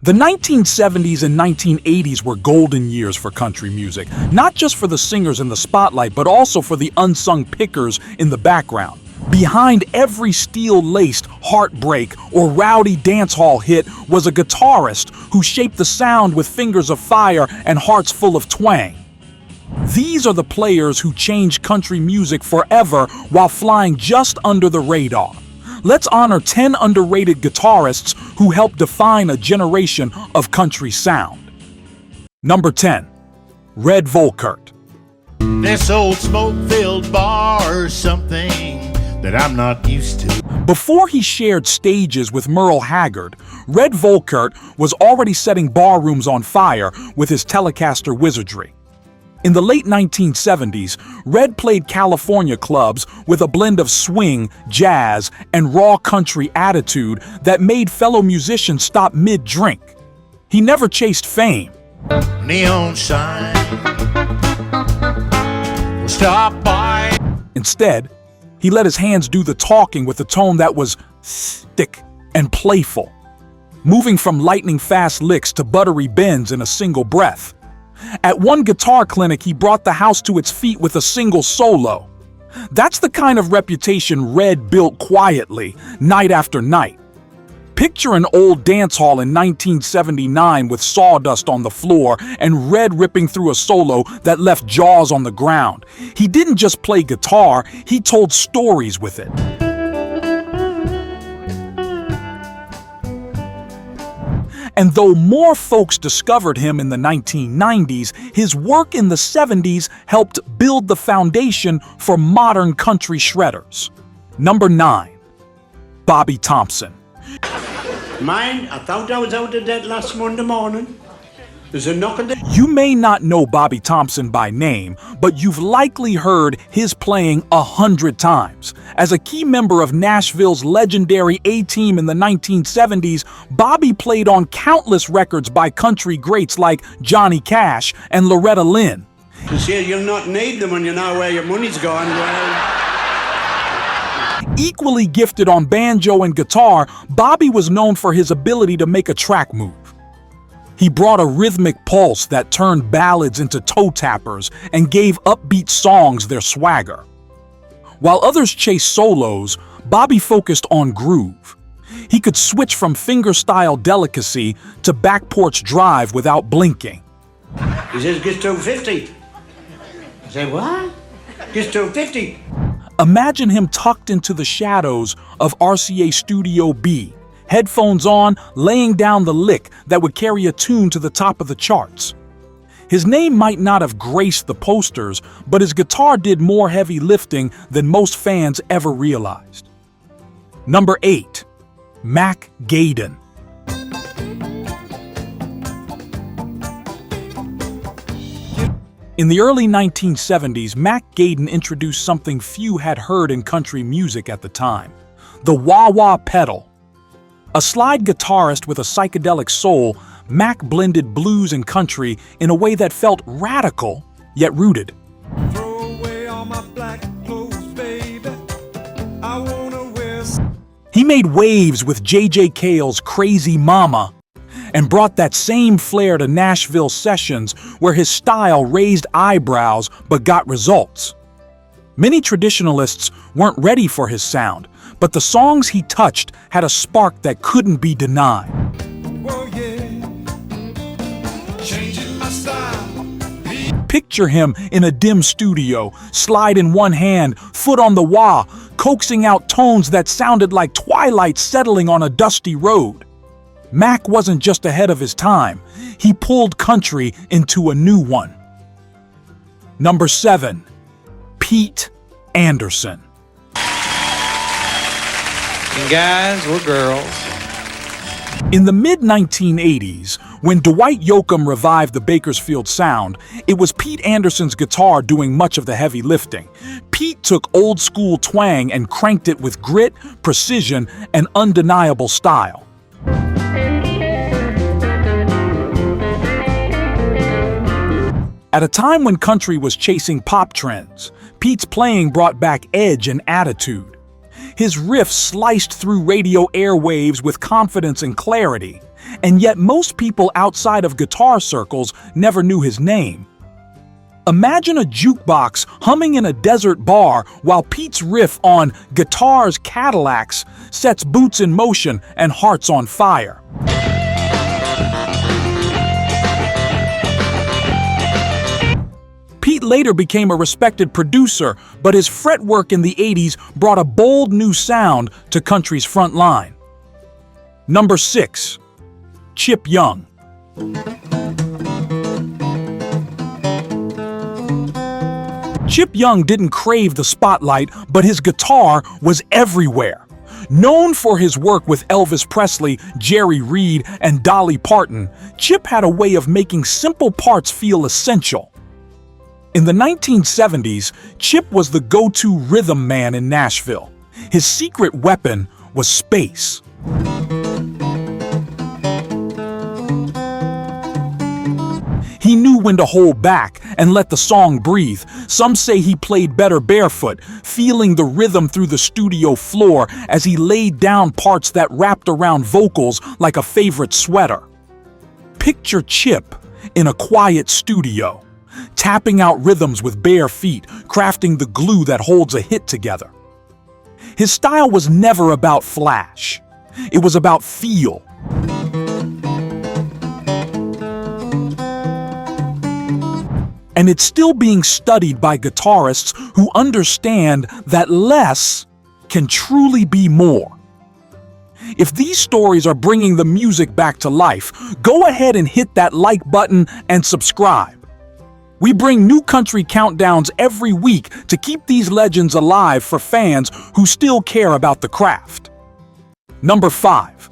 The 1970s and 1980s were golden years for country music, not just for the singers in the spotlight, but also for the unsung pickers in the background. Behind every steel-laced heartbreak or rowdy dance hall hit was a guitarist who shaped the sound with fingers of fire and hearts full of twang. These are the players who changed country music forever while flying just under the radar. Let's honor 10 underrated guitarists who helped define a generation of country sound. Number 10. Red Volkert. This old smoke-filled bar is something that I'm not used to. Before he shared stages with Merle Haggard, Red Volkert was already setting barrooms on fire with his Telecaster wizardry. In the late 1970s, Red played California clubs with a blend of swing, jazz, and raw country attitude that made fellow musicians stop mid-drink. He never chased fame. Neon sign will stop by. Instead, he let his hands do the talking with a tone that was thick and playful, moving from lightning-fast licks to buttery bends in a single breath. At one guitar clinic, he brought the house to its feet with a single solo. That's the kind of reputation Red built quietly, night after night. Picture an old dance hall in 1979 with sawdust on the floor and Red ripping through a solo that left jaws on the ground. He didn't just play guitar, he told stories with it. And though more folks discovered him in the 1990s, his work in the 70s helped build the foundation for modern country shredders. Number 9. Bobby Thompson. Mine, I thought I was out of debt last Monday morning. There's a knock on the... You may not know Bobby Thompson by name, but you've likely heard his playing 100 times. As a key member of Nashville's legendary A-Team in the 1970s, Bobby played on countless records by country greats like Johnny Cash and Loretta Lynn. You see, you'll not need them when you know where your money's gone. Well... Equally gifted on banjo and guitar, Bobby was known for his ability to make a track move. He brought a rhythmic pulse that turned ballads into toe tappers and gave upbeat songs their swagger. While others chased solos, Bobby focused on groove. He could switch from fingerstyle delicacy to back porch drive without blinking. He says, "Gets 250. I say, what? Gets 250. Imagine him tucked into the shadows of RCA Studio B, headphones on, laying down the lick that would carry a tune to the top of the charts. His name might not have graced the posters, but his guitar did more heavy lifting than most fans ever realized. Number 8. Mac Gaiden. In the early 1970s, Mac Gaiden introduced something few had heard in country music at the time: the wah-wah pedal. A slide guitarist with a psychedelic soul, Mac blended blues and country in a way that felt radical, yet rooted. Throw away all my black clothes, baby. I wanna wear... He made waves with J.J. Cale's Crazy Mama and brought that same flair to Nashville sessions where his style raised eyebrows but got results. Many traditionalists weren't ready for his sound, but the songs he touched had a spark that couldn't be denied. Whoa, yeah. Changing my style. Picture him in a dim studio, slide in one hand, foot on the wah, coaxing out tones that sounded like twilight settling on a dusty road. Mac wasn't just ahead of his time, he pulled country into a new one. Number 7. Pete Anderson. And guys or girls. In the mid-1980s, when Dwight Yoakam revived the Bakersfield sound, it was Pete Anderson's guitar doing much of the heavy lifting. Pete took old-school twang and cranked it with grit, precision, and undeniable style. At a time when country was chasing pop trends, Pete's playing brought back edge and attitude. His riffs sliced through radio airwaves with confidence and clarity, And yet most people outside of guitar circles never knew his name. Imagine a jukebox humming in a desert bar while Pete's riff on Guitars, Cadillacs sets boots in motion and hearts on fire. Pete later became a respected producer, but his fretwork in the 80s brought a bold new sound to country's front line. Number 6. Chip Young. Chip Young didn't crave the spotlight, but his guitar was everywhere. Known for his work with Elvis Presley, Jerry Reed, and Dolly Parton, Chip had a way of making simple parts feel essential. In the 1970s, Chip was the go-to rhythm man in Nashville. His secret weapon was space. He knew when to hold back and let the song breathe. Some say he played better barefoot, feeling the rhythm through the studio floor as he laid down parts that wrapped around vocals like a favorite sweater. Picture Chip in a quiet studio, tapping out rhythms with bare feet, crafting the glue that holds a hit together. His style was never about flash. It was about feel. And it's still being studied by guitarists who understand that less can truly be more. If these stories are bringing the music back to life, go ahead and hit that like button and subscribe. We bring new country countdowns every week to keep these legends alive for fans who still care about the craft. Number 5.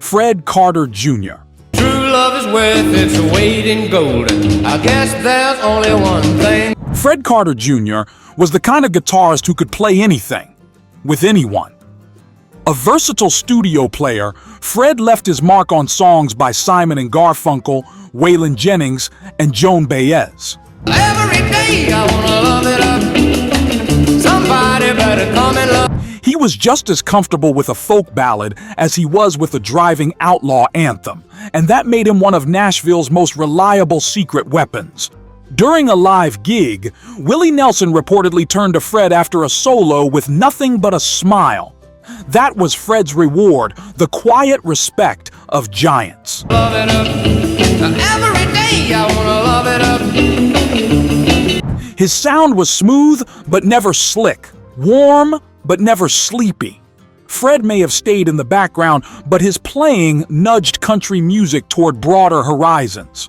Fred Carter Jr. True love is worth its weight in gold. I guess there's only one thing. Fred Carter Jr. was the kind of guitarist who could play anything, with anyone. A versatile studio player, Fred left his mark on songs by Simon and Garfunkel, Waylon Jennings, and Joan Baez. Every day I wanna love it up. Somebody better come and love. He was just as comfortable with a folk ballad as he was with a driving outlaw anthem, and that made him one of Nashville's most reliable secret weapons. During a live gig, Willie Nelson reportedly turned to Fred after a solo with nothing but a smile. That was Fred's reward, the quiet respect of giants. Love it up. Every day I wanna love it up. His sound was smooth but never slick, warm but never sleepy. Fred may have stayed in the background, but his playing nudged country music toward broader horizons.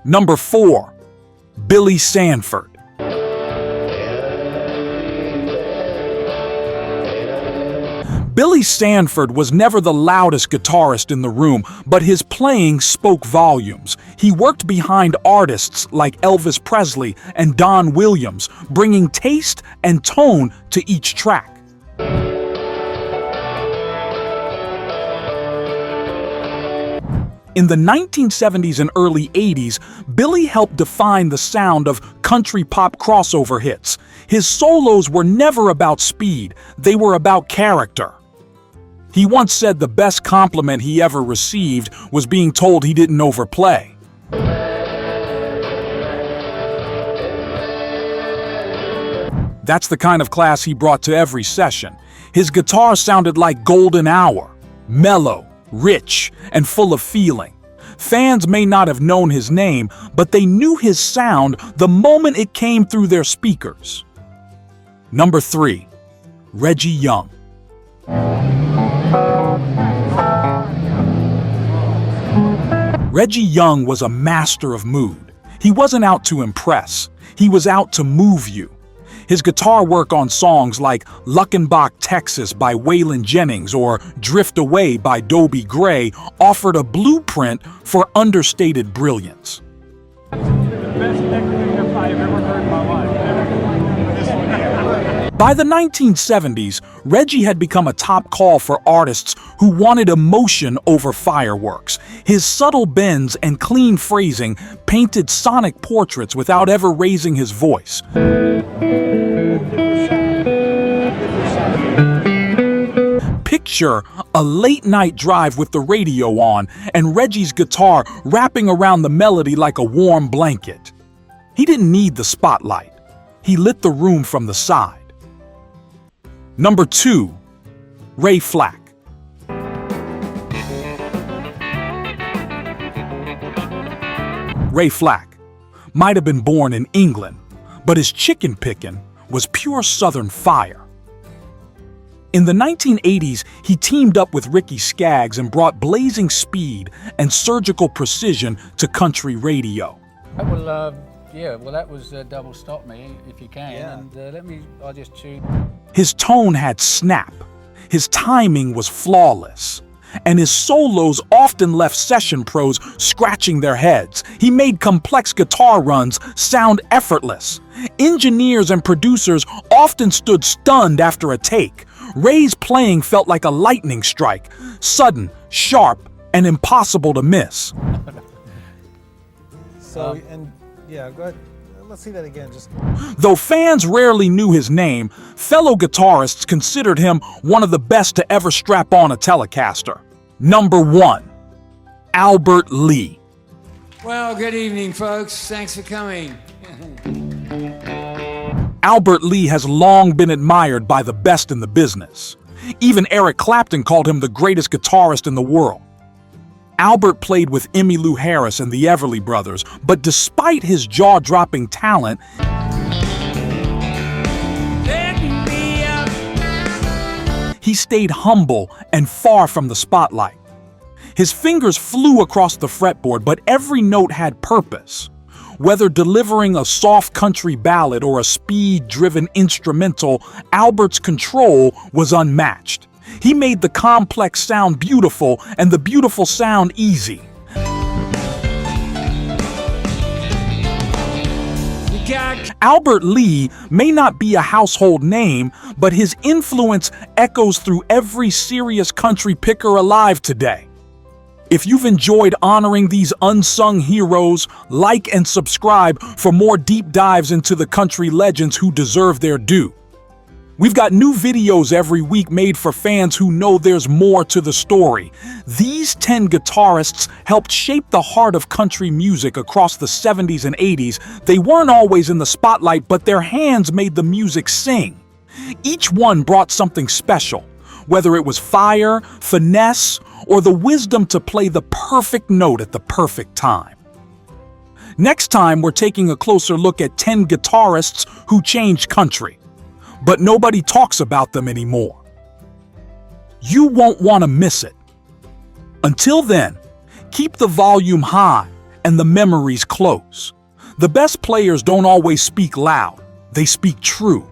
Number 4. Billy Sanford. Billy Sanford was never the loudest guitarist in the room, but his playing spoke volumes. He worked behind artists like Elvis Presley and Don Williams, bringing taste and tone to each track. In the 1970s and early 80s, Billy helped define the sound of country pop crossover hits. His solos were never about speed, they were about character. He once said the best compliment he ever received was being told he didn't overplay. That's the kind of class he brought to every session. His guitar sounded like golden hour, mellow, rich, and full of feeling. Fans may not have known his name, but they knew his sound the moment it came through their speakers. Number 3. Reggie Young. Reggie Young was a master of mood. He wasn't out to impress, he was out to move you. His guitar work on songs like Luckenbach, Texas by Waylon Jennings or Drift Away by Dobie Gray offered a blueprint for understated brilliance. By the 1970s, Reggie had become a top call for artists who wanted emotion over fireworks. His subtle bends and clean phrasing painted sonic portraits without ever raising his voice. Picture a late-night drive with the radio on and Reggie's guitar wrapping around the melody like a warm blanket. He didn't need the spotlight. He lit the room from the side. Number 2. Ray Flack. Ray Flack might have been born in England, but his chicken picking was pure Southern fire. In the 1980s, he teamed up with Ricky Skaggs and brought blazing speed and surgical precision to country radio. Well, that was Double Stop Me, if you can, Yeah. and I'll just tune. His tone had snap, his timing was flawless, and his solos often left session pros scratching their heads. He made complex guitar runs sound effortless. Engineers and producers often stood stunned after a take. Ray's playing felt like a lightning strike, sudden, sharp, and impossible to miss. So, go ahead. Let's see that again. Though fans rarely knew his name, fellow guitarists considered him one of the best to ever strap on a Telecaster. Number 1. Albert Lee. Well, good evening, folks. Thanks for coming. Albert Lee has long been admired by the best in the business. Even Eric Clapton called him the greatest guitarist in the world. Albert played with Emmylou Harris and the Everly Brothers, but despite his jaw-dropping talent, he stayed humble and far from the spotlight. His fingers flew across the fretboard, but every note had purpose. Whether delivering a soft country ballad or a speed-driven instrumental, Albert's control was unmatched. He made the complex sound beautiful and the beautiful sound easy. Albert Lee may not be a household name, but his influence echoes through every serious country picker alive today. If you've enjoyed honoring these unsung heroes, like and subscribe for more deep dives into the country legends who deserve their due. We've got new videos every week made for fans who know there's more to the story. These 10 guitarists helped shape the heart of country music across the 70s and 80s. They weren't always in the spotlight, but their hands made the music sing. Each one brought something special, whether it was fire, finesse, or the wisdom to play the perfect note at the perfect time. Next time, we're taking a closer look at 10 guitarists who changed country, but nobody talks about them anymore. You won't want to miss it. Until then, keep the volume high and the memories close. The best players don't always speak loud, they speak true.